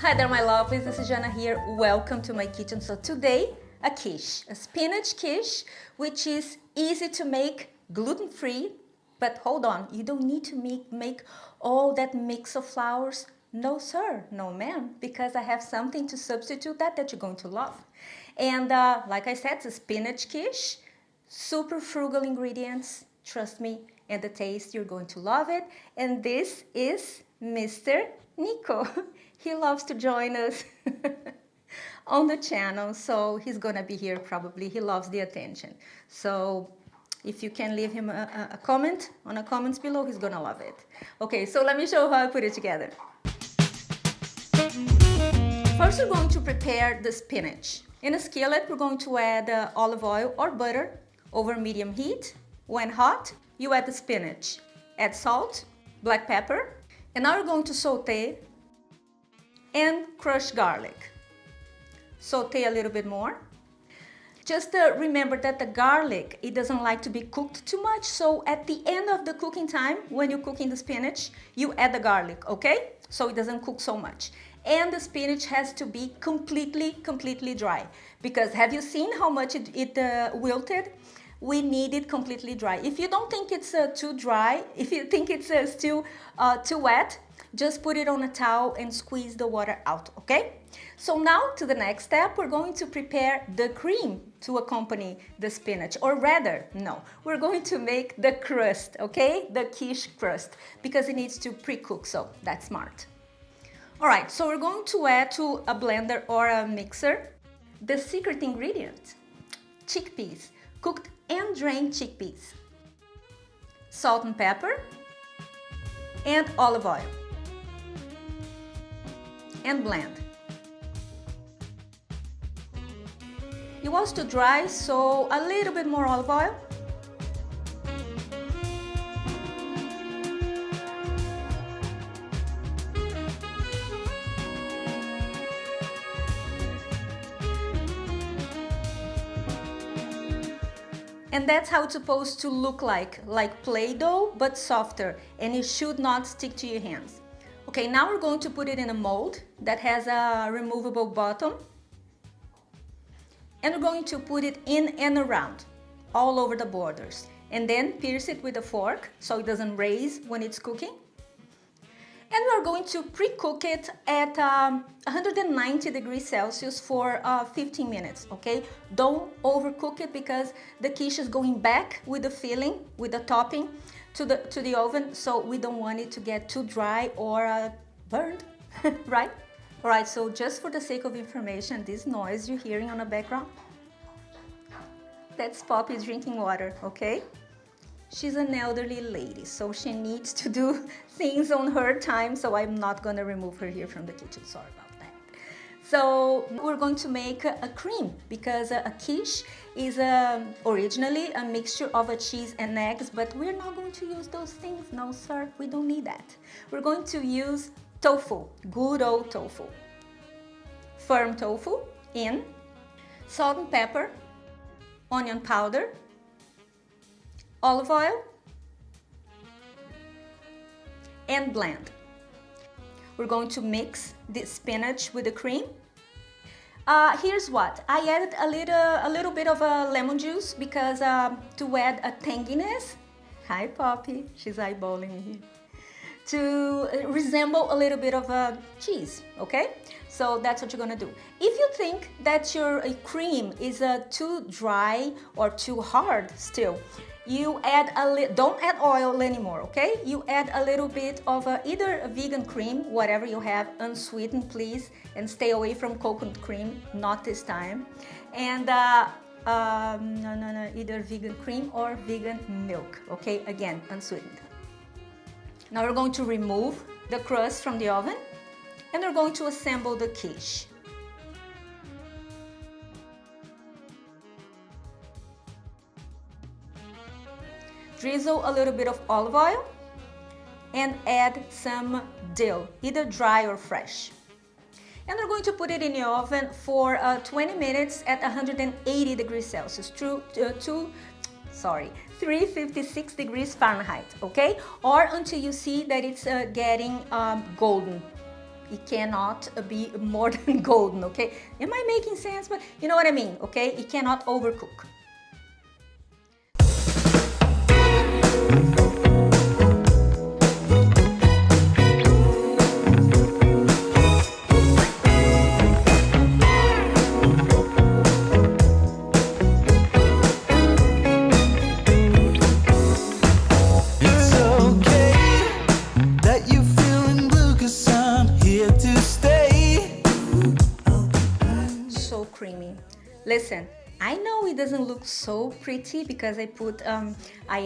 Hi there, my lovelies, this is Jana here. Welcome to my kitchen. So today, a quiche, a spinach quiche, which is easy to make, gluten-free. But hold on, you don't need to make all that mix of flours. No sir, no ma'am, because I have something to substitute that you're going to love. And like I said, it's a spinach quiche, super frugal ingredients, trust me, and the taste, you're going to love it. And this is Mr. Nico. He loves to join us on the channel, so he's gonna be here probably. He loves the attention. So if you can leave him a comment on the comments below, he's gonna love it. Okay, so let me show you how I put it together. First, we're going to prepare the spinach. In a skillet, we're going to add olive oil or butter over medium heat. When hot, you add the spinach. Add salt, black pepper, and now we're going to saute and crush garlic. Saute a little bit more. Just remember that the garlic, it doesn't like to be cooked too much, so at the end of the cooking time, when you're cooking the spinach, you add the garlic, okay? So it doesn't cook so much. And the spinach has to be completely dry, because have you seen how much it wilted? We need it completely dry. If you don't think it's too dry, if you think it's still too wet, just put it on a towel and squeeze the water out, okay? So now to the next step, we're going to prepare the cream to accompany the spinach, or rather, no, we're going to make the crust, okay? The quiche crust, because it needs to pre-cook, so that's smart. All right, so we're going to add to a blender or a mixer the secret ingredient, chickpeas, cooked and drained chickpeas, salt and pepper, and olive oil, and blend. You want to dry, so a little bit more olive oil. And that's how it's supposed to look like Play-Doh, but softer, and it should not stick to your hands. Okay, now we're going to put it in a mold that has a removable bottom. And we're going to put it in and around, all over the borders. And then pierce it with a fork so it doesn't raise when it's cooking. And we're going to pre-cook it at 190 degrees Celsius for 15 minutes, okay? Don't overcook it, because the quiche is going back with the filling, with the topping, to the oven, so we don't want it to get too dry or burned, right? All right, so just for the sake of information, this noise you're hearing on the background, that's Poppy drinking water, okay? She's an elderly lady, so she needs to do things on her time, so I'm not gonna remove her here from the kitchen, sorry about that. So we're going to make a cream, because a quiche is originally a mixture of a cheese and eggs, but we're not going to use those things, no sir, we don't need that. We're going to use tofu, good old tofu. Firm tofu in, salt and pepper, onion powder, olive oil, and blend. We're going to mix the spinach with the cream. Here's what, I added a little bit of lemon juice, because to add a tanginess, hi Poppy, she's eyeballing me here, to resemble a little bit of cheese, okay? So that's what you're gonna do. If you think that your cream is too dry or too hard still, you add don't add oil anymore, okay? You add a little bit of either a vegan cream, whatever you have, unsweetened please, and stay away from coconut cream, not this time. And either vegan cream or vegan milk, okay? Again, unsweetened. Now we're going to remove the crust from the oven, and we're going to assemble the quiche. Drizzle a little bit of olive oil and add some dill, either dry or fresh. And we're going to put it in the oven for 20 minutes at 180 degrees Celsius, 356 degrees Fahrenheit, okay? Or until you see that it's getting golden. It cannot be more than golden, okay? Am I making sense? But you know what I mean, okay? It cannot overcook. Creamy. Listen, I know it doesn't look so pretty because I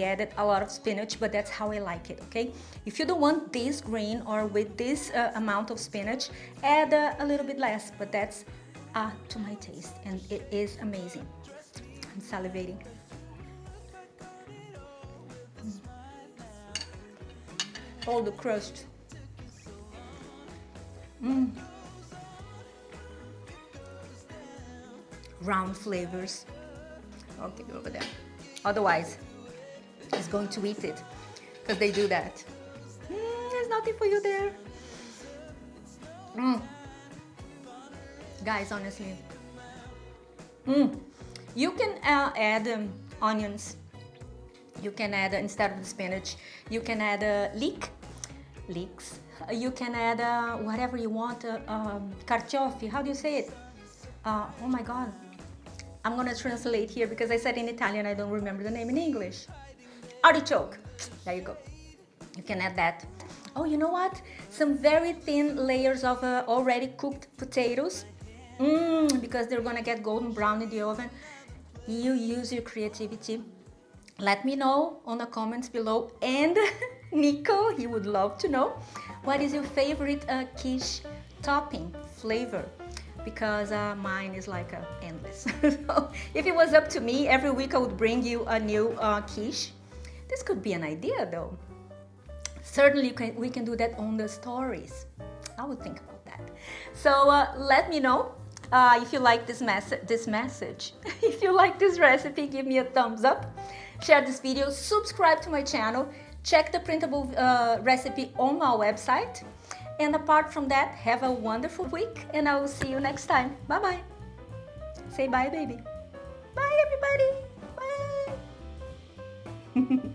added a lot of spinach, but that's how I like it, okay? If you don't want this green or with this amount of spinach, add a little bit less, but that's to my taste, and it is amazing. I'm salivating. Oh, the crust. Round flavors. Okay, over there. Otherwise, it's going to eat it because they do that. There's nothing for you there. Guys, honestly, you can add onions. You can add, instead of the spinach, you can add leeks. You can add whatever you want. Carciofi, how do you say it? Oh my God. I'm gonna translate here because I said in Italian, I don't remember the name in English. Artichoke. There you go. You can add that. Oh, you know what? Some very thin layers of already cooked potatoes. Because they're gonna get golden brown in the oven. You use your creativity. Let me know on the comments below. And Nico, he would love to know, what is your favorite quiche topping flavor? Because mine is like endless. So if it was up to me, every week I would bring you a new quiche. This could be an idea though. Certainly we can do that on the stories. I would think about that. So let me know if you like this message. If you like this recipe, give me a thumbs up. Share this video, subscribe to my channel, check the printable recipe on my website. And apart from that, have a wonderful week, and I will see you next time. Bye-bye. Say bye, baby. Bye, everybody. Bye.